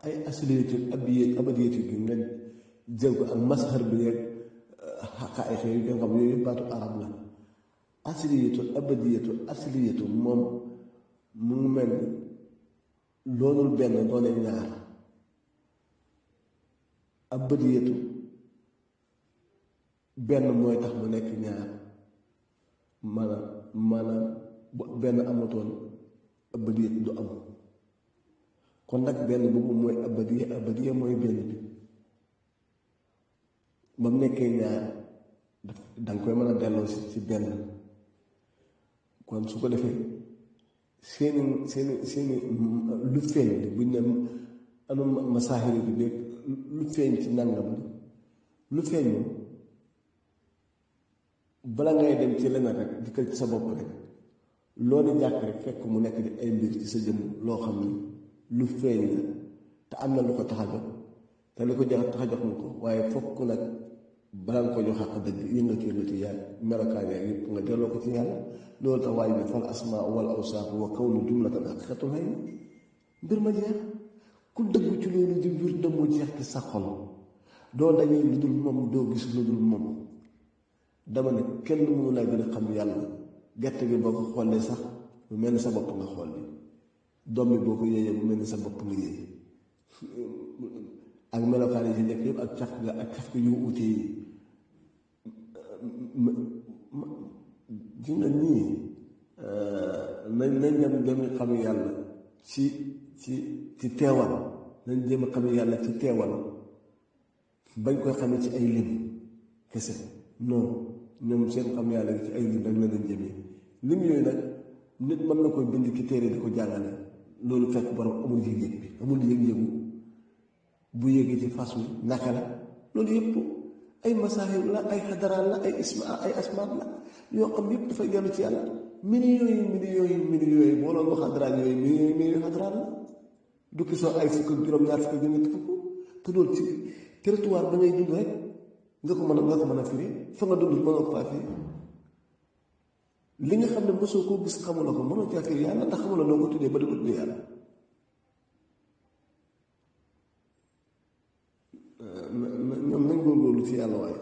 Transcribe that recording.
ay asliyatul abadiyatul gi nga jël ko ak masxar bi yeeg xaqaayiq yooyu nga xam yooyu baatu arab la. asliyatu moom mu ngi mel ni loolul benn doone ñaar. abadiyatu benn mooy tax mu nekk ñaar maanaam bu benn amatoon abadiyatu du am. kon nag benn boobu mooy abadiya mooy benn bi ba mu nekkee ñaar danga koy mën a delloo ci benn. kon su ko defee seeni lu feeñ li buñ ne anu masaaxiri bi léegi lu feeñ ci nangam li lu feeñ moom bala ngay dem ci leneen rek dikkal ci sa bopp rek loolu jàkk rek fekk mu nekk di ay mbir ci sa jëmm loo xam ni lu feeñ la te am na lu ko tax a jox te li ko tax a jox mu ko waaye fokk nag balaa nga ko jox xaq dëgg yëngati yàlla melokaan yaa yëpp nga delloo ko ci yàlla. loolu tax waaye bi fal asmaa wal awsaaf wa kawnu jumlatan haqiqatul hayy mbir ma jeex ku dëggu ci loolu di wir dëmmu jeex ci sa xol doo dañee lu dul moom doo gis lu dul moom. dama ne kenn mënu laa gën a xam yàlla gerte gi boo ko xoolee sax mu mel ni sa bopp nga xool bi doom bi boo ko yéeyee mu mel ni sa bopp nga yéey ak melokaan yi ci nekk yëpp ak caf ga yu uute yi ji nga ñii nañ dem xam yàlla ci teewal nañ jéem a xam yàlla ci teewal bañ koy xamee ci ay lim kese non ñoom seen xam yàlla ci ay lim rek la leen jëmee lim yooyu nag nit mën na koy bind ki téere di ko jàngale loolu fekk borom amul yëg-yëg bi amul yëg-yëgu bu yéegee ci fas wi naka la loolu yëpp ay masaahib la ay xadaraan la ay asmaat la yoo xam yëpp dafay dellu ci yàlla millions yi boo loolu wax xadaraan yooyu millions xadaraan la du ki soo ay fukk ak juróom-ñaar fukk ak ñett fukk te loolu ci territoire ba ngay dund rek nga ko mën a firi fa nga dund mënoo ko faa firi li nga xam ne mosoo koo gis xamuloo ko mënoo caa firi yàlla ndax xamuloo noo ko tuddee ba di ko tuddee yàlla. ñoom nañ góorgóorlu ci yàlla waaye